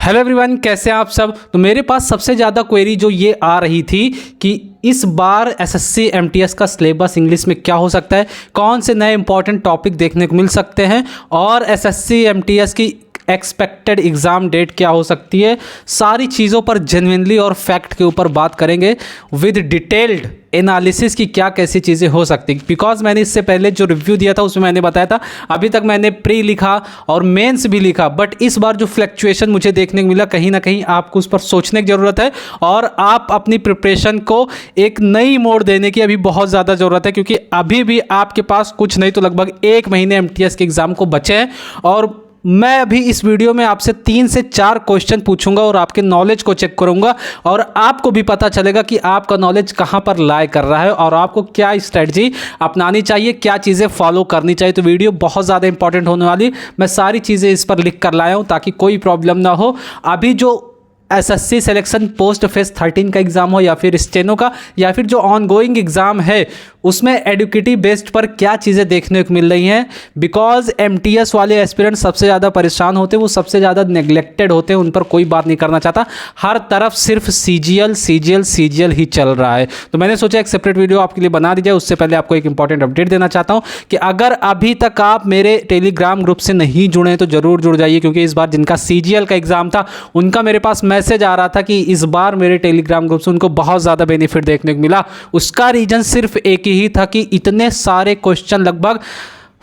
Hello everyone, कैसे हैं आप सब। तो मेरे पास सबसे ज़्यादा क्वेरी जो ये आ रही थी कि इस बार एसएससी एमटीएस का सिलेबस इंग्लिश में क्या हो सकता है, कौन से नए इंपॉर्टेंट टॉपिक देखने को मिल सकते हैं और एसएससी एमटीएस की एक्सपेक्टेड एग्ज़ाम डेट क्या हो सकती है। सारी चीज़ों पर जेन्युइनली और फैक्ट के ऊपर बात करेंगे विद डिटेल्ड एनालिसिस की क्या कैसी चीज़ें हो सकती। बिकॉज मैंने इससे पहले जो रिव्यू दिया था उसमें मैंने बताया था अभी तक मैंने प्री लिखा और मेंस भी लिखा, बट इस बार जो फ्लक्चुएशन मुझे देखने को मिला कहीं ना कहीं आपको उस पर सोचने की ज़रूरत है और आप अपनी प्रिपरेशन को एक नई मोड़ देने की अभी बहुत ज़्यादा ज़रूरत है, क्योंकि अभी भी आपके पास कुछ नहीं तो लगभग 1 महीने एमटीएस के एग्ज़ाम को बचे हैं। और मैं अभी इस वीडियो में आपसे 3 से 4 क्वेश्चन पूछूंगा और आपके नॉलेज को चेक करूंगा और आपको भी पता चलेगा कि आपका नॉलेज कहां पर लाई कर रहा है और आपको क्या स्ट्रेटजी अपनानी चाहिए, क्या चीज़ें फॉलो करनी चाहिए। तो वीडियो बहुत ज़्यादा इंपॉर्टेंट होने वाली, मैं सारी चीज़ें इस पर लिख कर लाया हूं ताकि कोई प्रॉब्लम ना हो। अभी जो एसएससी सिलेक्शन पोस्ट फेज 13 का एग्ज़ाम हो या फिर स्टेनो का या फिर जो ऑनगोइंग एग्ज़ाम है उसमें एडुकेटिव बेस्ड पर क्या चीज़ें देखने को मिल रही हैं। बिकॉज एमटीएस वाले एस्पिरेंट सबसे ज़्यादा परेशान होते हैं, वो सबसे ज़्यादा नेग्लेक्टेड होते हैं, उन पर कोई बात नहीं करना चाहता। हर तरफ सिर्फ सीजीएल ही चल रहा है। तो मैंने सोचा एक सेपरेट वीडियो आपके लिए बना दी जाए। उससे पहले आपको एक इंपॉर्टेंट अपडेट देना चाहता हूँ कि अगर अभी तक आप मेरे टेलीग्राम ग्रुप से नहीं जुड़े हैं तो ज़रूर जुड़ जाइए, क्योंकि इस बार जिनका सीजीएल का एग्ज़ाम था उनका मेरे पास मैसेज आ रहा था कि इस बार मेरे टेलीग्राम ग्रुप से उनको बहुत ज़्यादा बेनिफिट देखने को मिला। उसका रीज़न सिर्फ एक ही था कि इतने सारे क्वेश्चन, लगभग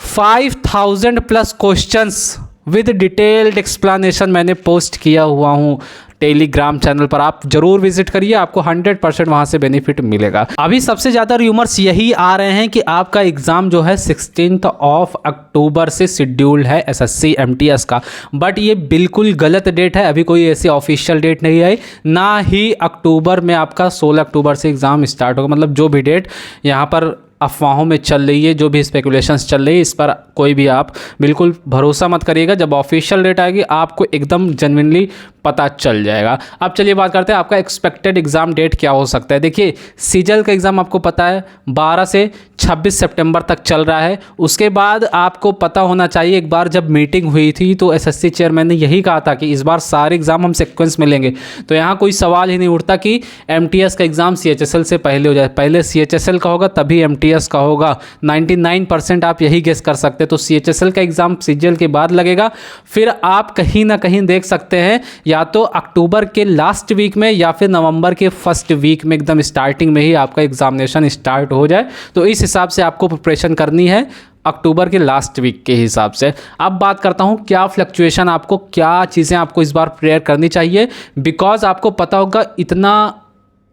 5000 plus questions with detailed explanation मैंने पोस्ट किया हुआ हूँ टेलीग्राम चैनल पर। आप जरूर विजिट करिए, आपको 100% वहां से बेनिफिट मिलेगा। अभी सबसे ज़्यादा रूमर्स यही आ रहे हैं कि आपका एग्ज़ाम जो है 16 अक्टूबर से शेड्यूल्ड है एसएससी एमटीएस का, बट ये बिल्कुल गलत डेट है। अभी कोई ऐसी ऑफिशियल डेट नहीं आई, ना ही अक्टूबर में आपका 16 अक्टूबर से एग्ज़ाम स्टार्ट होगा। मतलब जो भी डेट यहाँ पर अफवाहों में चल रही है, जो भी स्पेकुलेशंस चल रही है, इस पर कोई भी आप बिल्कुल भरोसा मत करिएगा। जब ऑफिशियल डेट आएगी आपको एकदम जेन्युइनली पता चल जाएगा। अब चलिए बात करते हैं आपका एक्सपेक्टेड एग्ज़ाम डेट क्या हो सकता है। देखिए, सीजीएल का एग्ज़ाम आपको पता है 12 से 26 सितंबर तक चल रहा है। उसके बाद आपको पता होना चाहिए, एक बार जब मीटिंग हुई थी तो एसएससी चेयरमैन ने यही कहा था कि इस बार सारे एग्ज़ाम हम सीक्वेंस में लेंगे। तो यहाँ कोई सवाल ही नहीं उठता कि एमटीएस का एग्ज़ाम सीएचएसएल से पहले हो जाए। पहले सीएचएसएल का होगा तभी एमटीएस का होगा। 99% आप यही गेस कर सकते हैं। तो सीएचएसएल का एग्ज़ाम सीजीएल के बाद लगेगा। फिर आप कहीं ना कहीं देख सकते हैं या तो अक्टूबर के लास्ट वीक में या फिर नवंबर के फर्स्ट वीक में, एकदम स्टार्टिंग में ही आपका एग्जामिनेशन स्टार्ट हो जाए। तो इस हिसाब से आपको प्रिपरेशन करनी है अक्टूबर के लास्ट वीक के हिसाब से। अब बात करता हूँ क्या फ्लक्चुएशन, आपको क्या चीज़ें आपको इस बार प्रिपेयर करनी चाहिए। बिकॉज आपको पता होगा इतना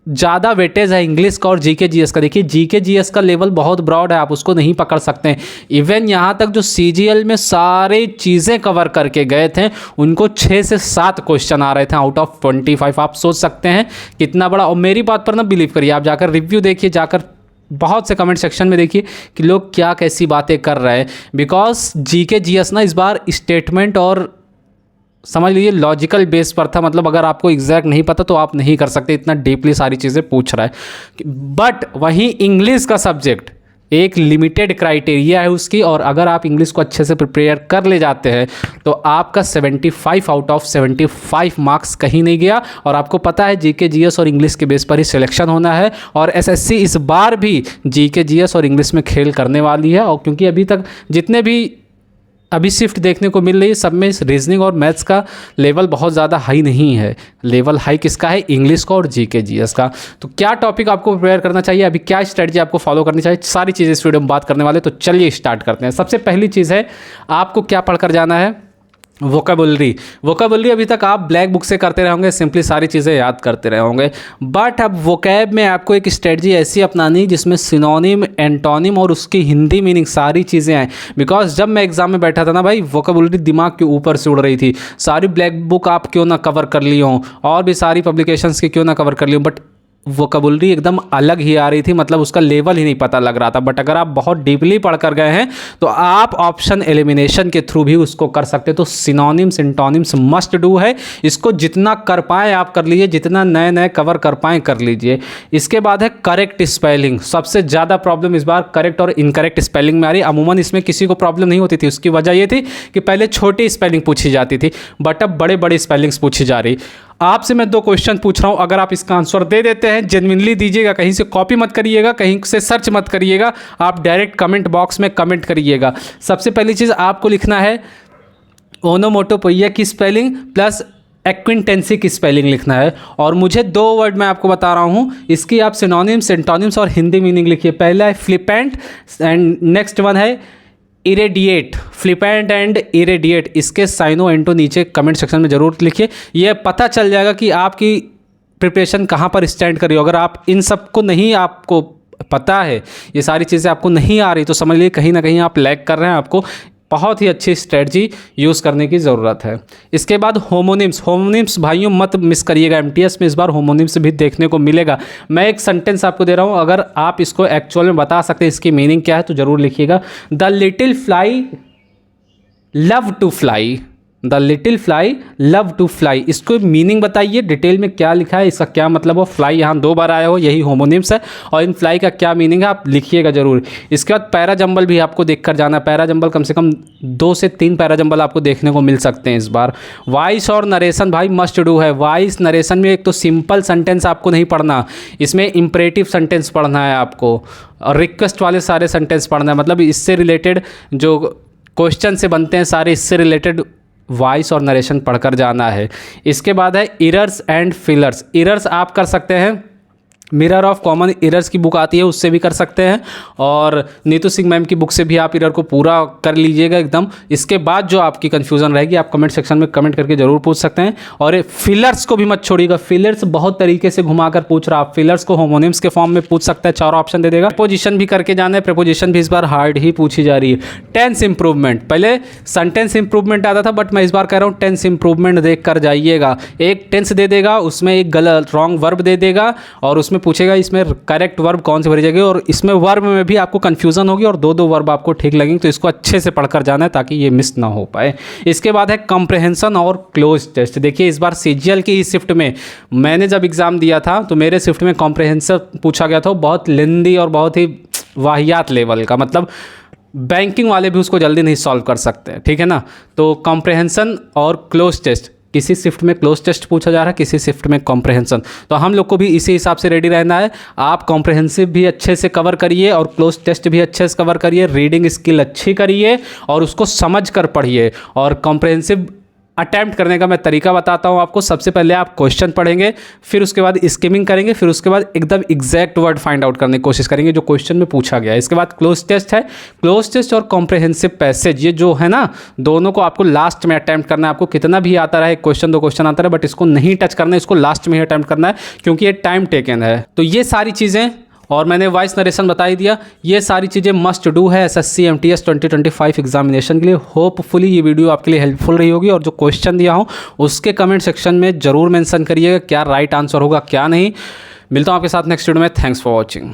ज़्यादा वेटेज है इंग्लिश का और जीके जीएस का। देखिए, जीके जीएस का लेवल बहुत ब्रॉड है, आप उसको नहीं पकड़ सकते हैं। इवन यहाँ तक जो सीजीएल में सारे चीज़ें कवर करके गए थे उनको 6 से 7 क्वेश्चन आ रहे थे आउट ऑफ 25। आप सोच सकते हैं कितना बड़ा। और मेरी बात पर ना बिलीव करिए, आप जाकर रिव्यू देखिए, जाकर बहुत से कमेंट सेक्शन में देखिए कि लोग क्या कैसी बातें कर रहे हैं। बिकॉज जीके जीएस ना इस बार स्टेटमेंट और समझ लीजिए लॉजिकल बेस पर था। मतलब अगर आपको एग्जैक्ट नहीं पता तो आप नहीं कर सकते, इतना डीपली सारी चीज़ें पूछ रहा है। बट वहीं इंग्लिश का सब्जेक्ट एक लिमिटेड क्राइटेरिया है उसकी, और अगर आप इंग्लिश को अच्छे से प्रिपेयर कर ले जाते हैं तो आपका 75 आउट ऑफ 75 मार्क्स कहीं नहीं गया। और आपको पता है जीके जीएस और इंग्लिश के बेस पर ही सिलेक्शन होना है, और एसएससी इस बार भी जीके जीएस और इंग्लिश में खेल करने वाली है। और क्योंकि अभी तक जितने भी अभी शिफ्ट देखने को मिल रही है सब में रीजनिंग और मैथ्स का लेवल बहुत ज़्यादा हाई नहीं है। लेवल हाई किसका है? इंग्लिश का और जीके जीएस का। तो क्या टॉपिक आपको प्रिपेयर करना चाहिए, अभी क्या स्ट्रेटजी आपको फॉलो करनी चाहिए, सारी चीज़ें इस वीडियो में बात करने वाले। तो चलिए स्टार्ट करते हैं। सबसे पहली चीज़ है आपको क्या पढ़कर जाना है, वोकेबुलरी। अभी तक आप ब्लैक बुक से करते रहोगे, सिंपली सारी चीज़ें याद करते रहे होंगे। बट अब वोकैब में आपको एक स्ट्रेटजी ऐसी अपनानी जिसमें सिनोनिम, एंटोनिम और उसकी हिंदी मीनिंग सारी चीज़ें आएँ। बिकॉज जब मैं एग्जाम में बैठा था ना भाई, वोकेबुलरी दिमाग के ऊपर से उड़ रही थी। सारी ब्लैक बुक आप क्यों ना कवर कर ली हो और भी सारी पब्लिकेशंस की क्यों ना कवर कर ली हो, बट वोकेबुलरी एकदम अलग ही आ रही थी, मतलब उसका लेवल ही नहीं पता लग रहा था। बट अगर आप बहुत डीपली पढ़ कर गए हैं तो आप ऑप्शन एलिमिनेशन के थ्रू भी उसको कर सकते हैं। तो सिनोनिम्स सिंटोनिम्स मस्ट डू है, इसको जितना कर पाएँ आप कर लीजिए, जितना नए नए कवर कर पाएँ कर लीजिए। इसके बाद है करेक्ट स्पेलिंग। सबसे ज़्यादा प्रॉब्लम इस बार करेक्ट और इनकरेक्ट स्पेलिंग में आ रही है। अमूमन इसमें किसी को प्रॉब्लम नहीं होती थी, उसकी वजह ये थी कि पहले छोटी स्पेलिंग पूछी जाती थी, बट अब बड़े बड़े स्पेलिंग्स पूछी जा रही। आपसे मैं 2 क्वेश्चन पूछ रहा हूं, अगर आप इसका आंसर दे देते हैं जेन्युइनली दीजिएगा, कहीं से कॉपी मत करिएगा, कहीं से सर्च मत करिएगा, आप डायरेक्ट कमेंट बॉक्स में कमेंट करिएगा। सबसे पहली चीज़ आपको लिखना है ओनोमोटोपोइया की स्पेलिंग प्लस एक्विंटेंसी की स्पेलिंग लिखना है। और मुझे 2 वर्ड मैं आपको बता रहा हूँ, इसकी आप सिनोनिम्स सिंटोनिम्स और हिंदी मीनिंग लिखिए। पहला है फ्लिपेंट एंड नेक्स्ट वन है इरेडिएट। फ्लिपेंट एंड इरेडिएट, इसके साइनो एंटो नीचे कमेंट सेक्शन में ज़रूर लिखिए। ये पता चल जाएगा कि आपकी प्रिपरेशन कहाँ पर स्टैंड कर रही हो। अगर आप इन सब को नहीं, आपको पता है ये सारी चीज़ें आपको नहीं आ रही, तो समझ लीजिए कहीं ना कहीं आप लैग कर रहे हैं। आपको बहुत ही अच्छी स्ट्रेटजी यूज़ करने की ज़रूरत है। इसके बाद होमोनिम्स। होमोनिम्स भाइयों मत मिस करिएगा, एमटीएस में इस बार होमोनिम्स भी देखने को मिलेगा। मैं एक सेंटेंस आपको दे रहा हूँ, अगर आप इसको एक्चुअल में बता सकते हैं इसकी मीनिंग क्या है तो ज़रूर लिखिएगा। The little fly love to fly. The little fly love to fly, इसको मीनिंग बताइए डिटेल में क्या लिखा है, इसका क्या मतलब हो। फ्लाई यहाँ 2 बार आया हो, यही होमोनिम्स है, और इन फ्लाई का क्या मीनिंग है आप लिखिएगा जरूर। इसके बाद पैराजंबल भी आपको देखकर जाना है। पैराजंबल कम से कम 2 से 3 पैराजंबल आपको देखने को मिल सकते हैं इस बार। वॉइस और नरेशन भाई मस्ट डू है। वॉइस नरेशन में एक तो सिंपल सेंटेंस आपको नहीं पढ़ना, इसमें इंपरेटिव सेंटेंस पढ़ना है आपको, और रिक्वेस्ट वाले सारे सेंटेंस पढ़ना है। मतलब इससे रिलेटेड जो क्वेश्चन से बनते हैं सारे, इससे रिलेटेड वॉइस और नरेशन पढ़कर जाना है। इसके बाद है इरर्स एंड फिलर्स। इरर्स आप कर सकते हैं, मिरर ऑफ कॉमन इरर्स की बुक आती है उससे भी कर सकते हैं, और नीतू सिंह मैम की बुक से भी आप इरर को पूरा कर लीजिएगा एकदम। इसके बाद जो आपकी कन्फ्यूज़न रहेगी आप कमेंट सेक्शन में कमेंट करके ज़रूर पूछ सकते हैं। और फिलर्स को भी मत छोड़िएगा, फिलर्स बहुत तरीके से घुमाकर पूछ रहा। आप फिलर्स को होमोनिम्स के फॉर्म में पूछ सकते हैं, 4 ऑप्शन दे देगा। प्रीपोजिशन भी करके जाना है, प्रीपोजिशन भी इस बार हार्ड ही पूछी जा रही है। टेंस इंप्रूवमेंट, पहले सेंटेंस इंप्रूवमेंट आता था, बट मैं इस बार कह रहा हूँ टेंस इंप्रूवमेंट देख कर जाइएगा। एक टेंस दे देगा, उसमें एक गलत रॉन्ग वर्ब दे देगा, और उसमें पूछेगा इसमें करेक्ट वर्ब कौन से भरी जाएगी, और इसमें वर्ब में भी आपको कंफ्यूजन होगी और 2 वर्ब आपको ठीक लगेंगे। तो इसको अच्छे से पढ़कर जाना है ताकि ये मिस ना हो पाए। इसके बाद है कंप्रहेंशन और क्लोज टेस्ट। देखिए इस बार सीजीएल की ही शिफ्ट में मैंने जब एग्ज़ाम दिया था तो मेरे शिफ्ट में कॉम्प्रहेंसिव पूछा गया था, बहुत लेंदी और बहुत ही वाहियात लेवल का, मतलब बैंकिंग वाले भी उसको जल्दी नहीं सॉल्व कर सकते, ठीक है ना। तो कॉम्प्रहेंशन और क्लोज टेस्ट, किसी शिफ्ट में क्लोज टेस्ट पूछा जा रहा है, किसी शिफ्ट में कॉम्प्रहेंशन। तो हम लोग को भी इसी हिसाब से रेडी रहना है। आप कॉम्प्रहेंसिव भी अच्छे से कवर करिए और क्लोज टेस्ट भी अच्छे से कवर करिए, रीडिंग स्किल अच्छी करिए और उसको समझ कर पढ़िए। और कॉम्प्रहेंसिव अटैम्प्ट करने का मैं तरीका बताता हूँ आपको। सबसे पहले आप क्वेश्चन पढ़ेंगे, फिर उसके बाद स्किमिंग करेंगे, फिर उसके बाद एकदम एग्जैक्ट वर्ड फाइंड आउट करने की कोशिश करेंगे जो क्वेश्चन में पूछा गया है। इसके बाद क्लोज टेस्ट है। क्लोज टेस्ट और कॉम्प्रहेंसिव पैसेज, ये जो है ना, दोनों को आपको लास्ट में अटैम्प्ट करना है। आपको कितना भी आता रहे, क्वेश्चन 2 क्वेश्चन आता रहे, बट इसको नहीं टच करना है, इसको लास्ट में ही अटैम्प्ट करना है, क्योंकि ये टाइम टेकन है। तो ये सारी चीज़ें, और मैंने वॉइस नरेशन बता ही दिया, ये सारी चीज़ें मस्ट डू है एसएससी एमटीएस 2025 एग्जामिनेशन के लिए। होपफुली ये वीडियो आपके लिए हेल्पफुल रही होगी, और जो क्वेश्चन दिया हूँ उसके कमेंट सेक्शन में ज़रूर मेंशन करिएगा क्या राइट आंसर होगा क्या नहीं। मिलता हूँ आपके साथ नेक्स्ट वीडियो में। Thanks for watching.